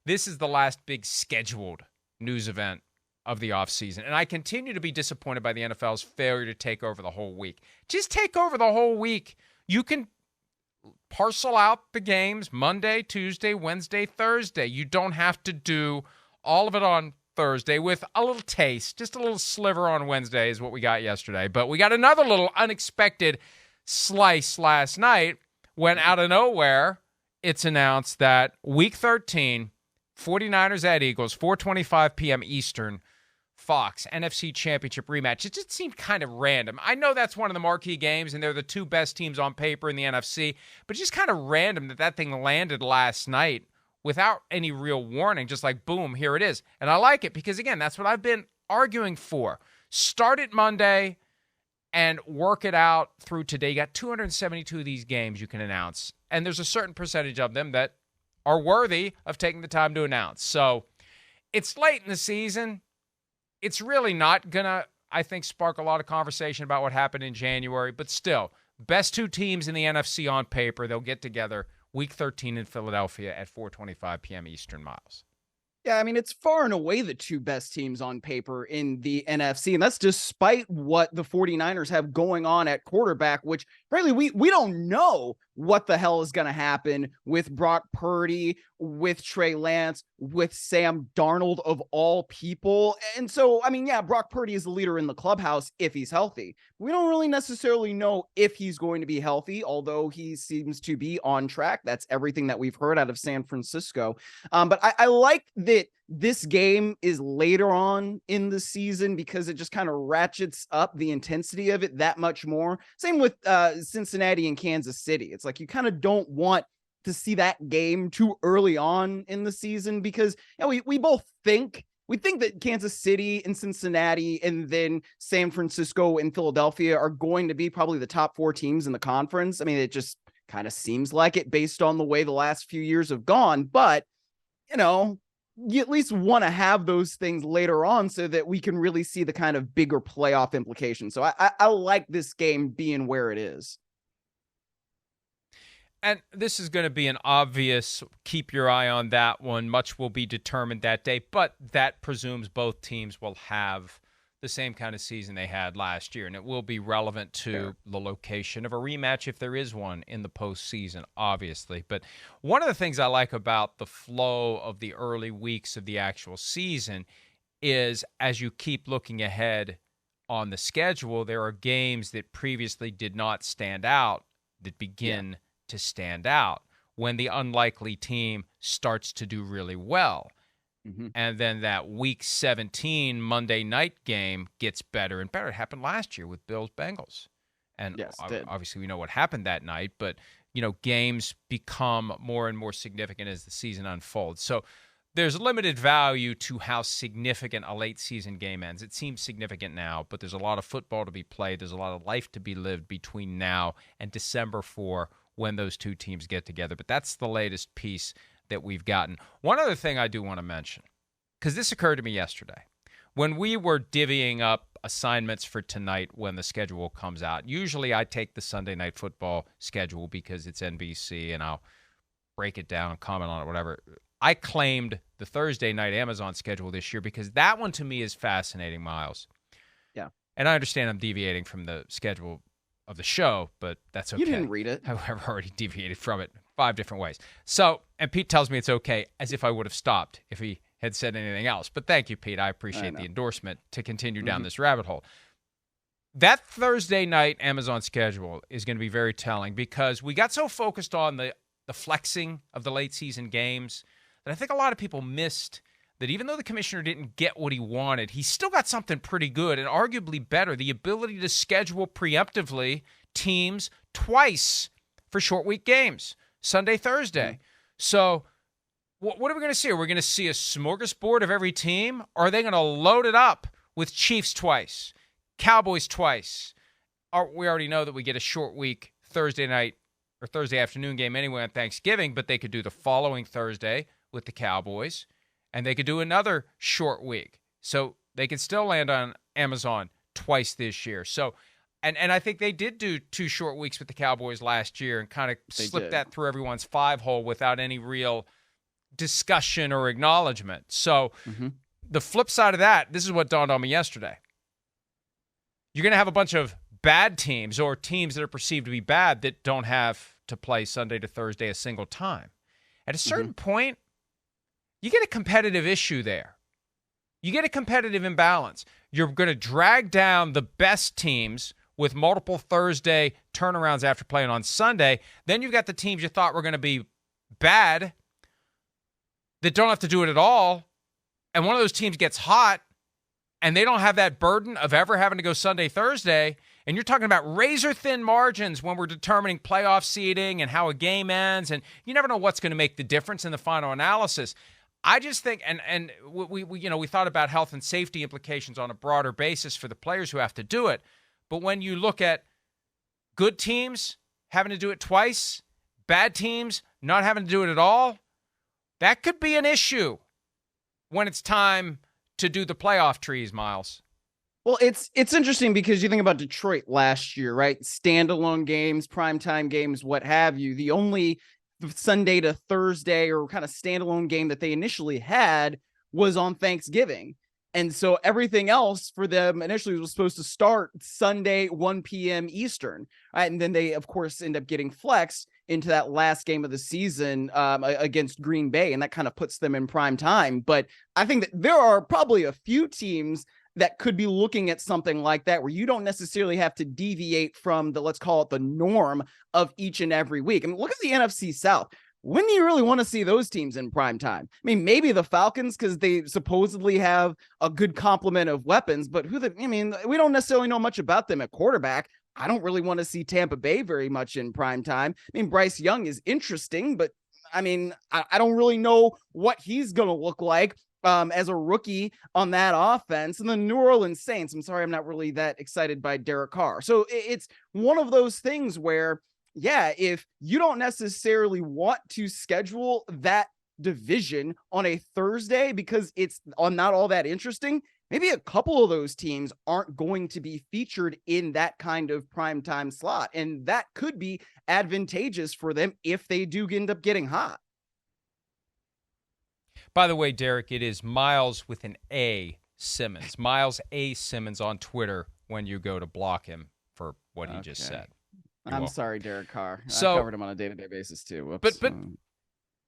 this is the last big scheduled news event of the offseason. And I continue to be disappointed by the NFL's failure to take over the whole week. Just take over the whole week. You can parcel out the games Monday, Tuesday, Wednesday, Thursday. You don't have to do all of it on Thursday with a little taste, just a little sliver on Wednesday is what we got yesterday. But we got another little unexpected slice last night when out of nowhere it's announced that Week 13, 49ers at Eagles, 4:25 p.m. Eastern, Fox, NFC Championship rematch. It just seemed kind of random. I know that's one of the marquee games, and they're the two best teams on paper in the NFC, but just kind of random that thing landed last night without any real warning, just like, boom, here it is. And I like it because, again, that's what I've been arguing for. Start it Monday and work it out through today. You got 272 of these games you can announce, and there's a certain percentage of them that are worthy of taking the time to announce. So it's late in the season. It's really not going to, I think, spark a lot of conversation about what happened in January, but still, best two teams in the NFC on paper, they'll get together Week 13 in Philadelphia at 4:25 p.m. Eastern, Miles. Yeah, I mean, it's far and away the two best teams on paper in the NFC, and that's despite what the 49ers have going on at quarterback, which, frankly, we don't know what the hell is going to happen with Brock Purdy, with Trey Lance, with Sam Darnold of all people. And so, I mean, yeah, Brock Purdy is the leader in the clubhouse if he's healthy. We don't really necessarily know if he's going to be healthy, although he seems to be on track. That's everything that we've heard out of San Francisco. But I like that this game is later on in the season because it just kind of ratchets up the intensity of it that much more. Same with Cincinnati and Kansas City. It's like you kind of don't want to see that game too early on in the season because we both think that Kansas City and Cincinnati and then San Francisco and Philadelphia are going to be probably the top four teams in the conference. I mean, it just kind of seems like it based on the way the last few years have gone, but you at least want to have those things later on so that we can really see the kind of bigger playoff implications. So I like this game being where it is. And this is going to be an obvious, keep your eye on that one. Much will be determined that day, but that presumes both teams will have the same kind of season they had last year, and it will be relevant to the location of a rematch if there is one in the postseason, obviously. But one of the things I like about the flow of the early weeks of the actual season is as you keep looking ahead on the schedule, there are games that previously did not stand out that begin to stand out when the unlikely team starts to do really well. Mm-hmm. And then that Week 17 Monday night game gets better and better. It happened last year with Bills-Bengals. And yes, obviously we know what happened that night, but games become more and more significant as the season unfolds. So there's limited value to how significant a late season game ends. It seems significant now, but there's a lot of football to be played. There's a lot of life to be lived between now and December 4 when those two teams get together. But that's the latest piece that we've gotten. One other thing I do want to mention, because this occurred to me yesterday. When we were divvying up assignments for tonight when the schedule comes out, usually I take the Sunday Night Football schedule because it's NBC and I'll break it down, comment on it, whatever. I claimed the Thursday night Amazon schedule this year because that one to me is fascinating, Miles. Yeah. And I understand I'm deviating from the schedule of the show, but that's okay. You didn't read it. I've already deviated from it 5 different ways. So, and Pete tells me it's okay, as if I would have stopped if he had said anything else. But thank you, Pete. I appreciate the endorsement to continue down this rabbit hole. That Thursday night Amazon schedule is going to be very telling because we got so focused on the flexing of the late season games that I think a lot of people missed that even though the commissioner didn't get what he wanted, he still got something pretty good and arguably better, the ability to schedule preemptively teams twice for short week games, Sunday, Thursday. So what are we going to see? Are we going to see a smorgasbord of every team? Or are they going to load it up with Chiefs twice, Cowboys twice? We already know that we get a short week Thursday night or Thursday afternoon game anyway on Thanksgiving, but they could do the following Thursday with the Cowboys. And they could do another short week. So they could still land on Amazon twice this year. So, and I think they did do 2 short weeks with the Cowboys last year and kind of slipped that through everyone's 5 hole without any real discussion or acknowledgement. So Mm-hmm. the flip side of that, this is what dawned on me yesterday. You're going to have a bunch of bad teams or teams that are perceived to be bad that don't have to play Sunday to Thursday a single time. At a certain point, you get a competitive issue there. You get a competitive imbalance. You're going to drag down the best teams with multiple Thursday turnarounds after playing on Sunday. Then you've got the teams you thought were going to be bad that don't have to do it at all. And one of those teams gets hot and they don't have that burden of ever having to go Sunday, Thursday. And you're talking about razor-thin margins when we're determining playoff seeding and how a game ends. And you never know what's going to make the difference in the final analysis. I just think, and we thought about health and safety implications on a broader basis for the players who have to do it. But when you look at good teams having to do it twice, bad teams not having to do it at all, that could be an issue when it's time to do the playoff trees, Myles. Well, it's interesting because you think about Detroit last year, right? Standalone games, primetime games, what have you. The only Sunday to Thursday or kind of standalone game that they initially had was on Thanksgiving. And so everything else for them initially was supposed to start Sunday, 1 p.m. Eastern. Right? And then they, of course, end up getting flexed into that last game of the season against Green Bay. And that kind of puts them in prime time. But I think that there are probably a few teams that could be looking at something like that, where you don't necessarily have to deviate from the, let's call it the norm of each and every week. I mean, look at the NFC South. When do you really want to see those teams in prime time? I mean, maybe the Falcons, because they supposedly have a good complement of weapons, but we don't necessarily know much about them at quarterback. I don't really want to see Tampa Bay very much in prime time. I mean, Bryce Young is interesting, but I mean, I don't really know what he's going to look like as a rookie on that offense. And the New Orleans Saints, I'm sorry, I'm not really that excited by Derek Carr. So it's one of those things where, yeah, if you don't necessarily want to schedule that division on a Thursday because it's not all that interesting, maybe a couple of those teams aren't going to be featured in that kind of primetime slot. And that could be advantageous for them if they do end up getting hot. By the way, Derek, it is Myles with an A Simmons. Myles A Simmons on Twitter when you go to block him for what he just said. I'm sorry, Derek Carr. So, I covered him on a day-to-day basis too. Whoops. But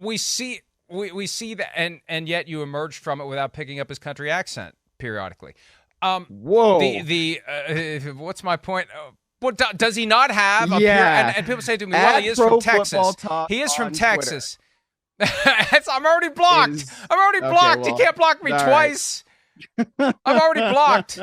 we see that, and yet you emerged from it without picking up his country accent periodically. Whoa. What's my point? What does he not have? And people say to me, well, he is from Texas. He is from Texas. I'm already blocked. Blocked. Well, you can't block me twice. Right. I'm already blocked.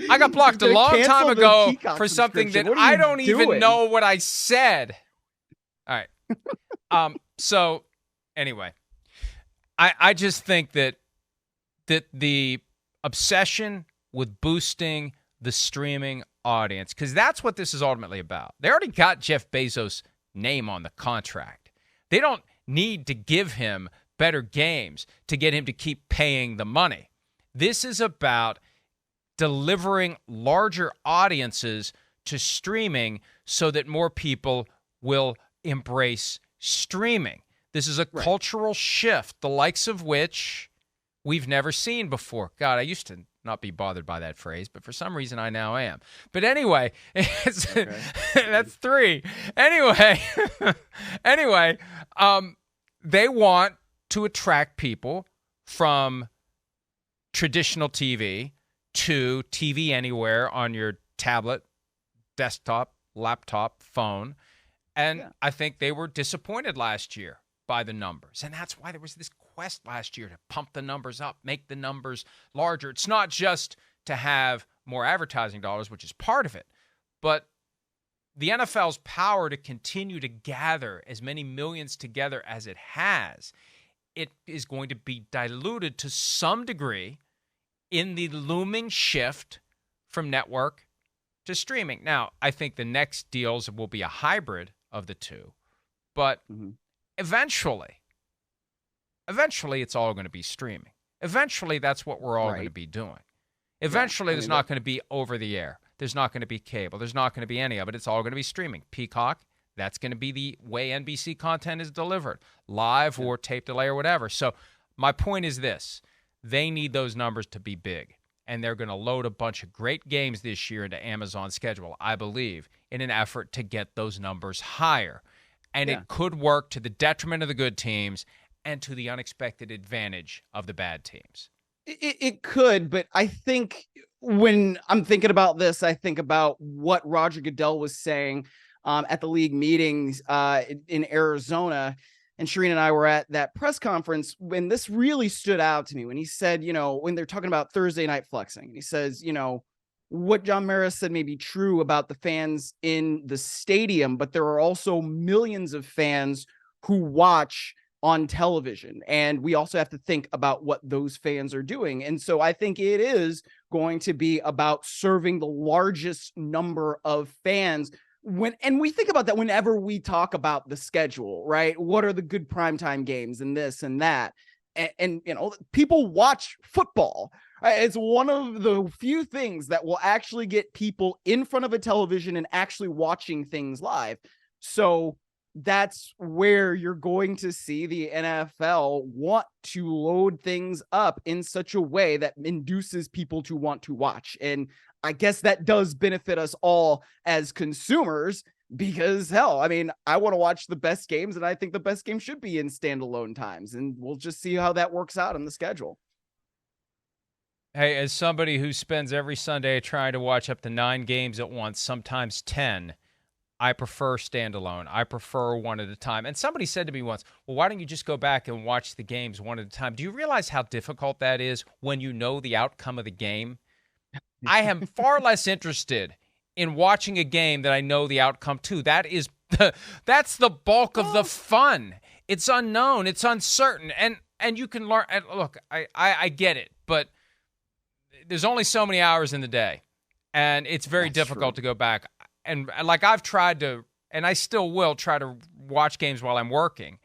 I got blocked a long time ago for something that I don't even know what I said. All right. So anyway, I just think that the obsession with boosting the streaming audience, because that's what this is ultimately about. They already got Jeff Bezos' name on the contract. They don't need to give him better games to get him to keep paying the money. This is about delivering larger audiences to streaming so that more people will embrace streaming. This is a cultural shift, the likes of which we've never seen before. God, I used to not be bothered by that phrase, but for some reason I now am. But anyway, that's three. Anyway, they want to attract people from traditional TV to TV anywhere on your tablet, desktop, laptop, phone. And I think they were disappointed last year by the numbers. And that's why there was this quest last year to pump the numbers up, make the numbers larger. It's not just to have more advertising dollars, which is part of it, but the NFL's power to continue to gather as many millions together as it has, it is going to be diluted to some degree in the looming shift from network to streaming. Now, I think the next deals will be a hybrid of the two, but eventually it's all going to be streaming. Eventually, that's what we're all going to be doing. Eventually, there's not going to be over the air. There's not going to be cable. There's not going to be any of it. It's all going to be streaming. Peacock, That's going to be the way NBC content is delivered, live or tape delay or whatever. So my point is this. They need those numbers to be big, and they're going to load a bunch of great games this year into Amazon's schedule, I believe, in an effort to get those numbers higher. And it could work to the detriment of the good teams and to the unexpected advantage of the bad teams. It could, but I think when I'm thinking about this, I think about what Roger Goodell was saying at the league meetings in Arizona. And Shireen and I were at that press conference when this really stood out to me, when he said, when they're talking about Thursday night flexing, and he says, what John Maris said may be true about the fans in the stadium, but there are also millions of fans who watch on television. And we also have to think about what those fans are doing. And so I think it is going to be about serving the largest number of fans. And we think about that whenever we talk about the schedule, right? What are the good primetime games and this and that? And people watch football. Right? It's one of the few things that will actually get people in front of a television and actually watching things live. So that's where you're going to see the NFL want to load things up in such a way that induces people to want to watch. And I guess that does benefit us all as consumers because, hell, I mean, I want to watch the best games, and I think the best game should be in standalone times. And we'll just see how that works out on the schedule. Hey, as somebody who spends every Sunday trying to watch up to 9 games at once, sometimes 10, I prefer standalone. I prefer one at a time. And somebody said to me once, well, why don't you just go back and watch the games one at a time? Do you realize how difficult that is when you know the outcome of the game? I am far less interested in watching a game that I know the outcome to. That's the bulk of the fun. It's unknown. It's uncertain. And you can learn. And look, I get it, but there's only so many hours in the day, and it's very difficult to go back. And like I've tried to, and I still will try to watch games while I'm working,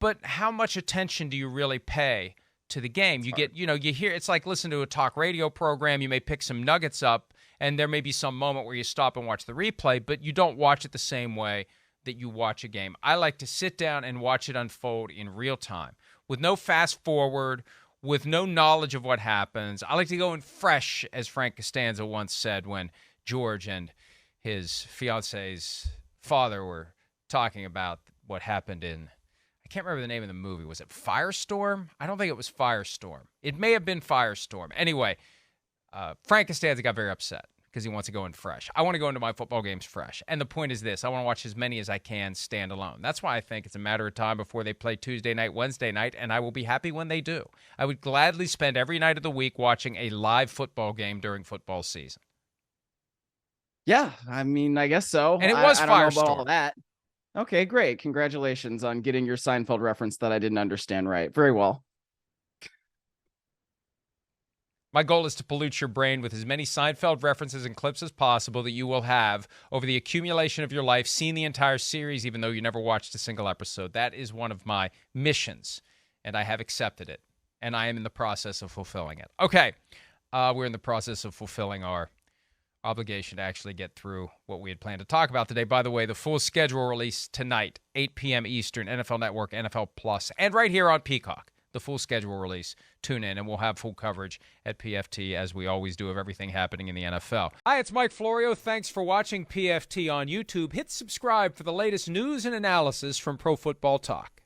but how much attention do you really pay to the game? You get, you hear, it's like listen to a talk radio program. You may pick some nuggets up, and there may be some moment where you stop and watch the replay, but you don't watch it the same way that you watch a game. I like to sit down and watch it unfold in real time with no fast forward, with no knowledge of what happens. I like to go in fresh, as Frank Costanza once said when George and his fiance's father were talking about what happened in, I can't remember the name of the movie. Was it Firestorm? I don't think it was Firestorm. It may have been Firestorm. Anyway, Frank Costanza got very upset because he wants to go in fresh. I want to go into my football games fresh. And the point is this. I want to watch as many as I can stand alone. That's why I think it's a matter of time before they play Tuesday night, Wednesday night, and I will be happy when they do. I would gladly spend every night of the week watching a live football game during football season. Yeah, I mean, I guess so. And it was I don't know Firestorm. about all that. Okay, great. Congratulations on getting your Seinfeld reference that I didn't understand right. Very well. My goal is to pollute your brain with as many Seinfeld references and clips as possible that you will have over the accumulation of your life, seen the entire series, even though you never watched a single episode. That is one of my missions, and I have accepted it, and I am in the process of fulfilling it. Okay, we're in the process of fulfilling our obligation to actually get through what we had planned to talk about today. By the way, the full schedule release tonight, 8 p.m. Eastern, NFL Network, NFL Plus, and right here on Peacock. The full schedule release. Tune in, and we'll have full coverage at PFT, as we always do, of everything happening in the NFL. Hi, it's Mike Florio. Thanks for watching PFT on YouTube. Hit subscribe for the latest news and analysis from Pro Football Talk.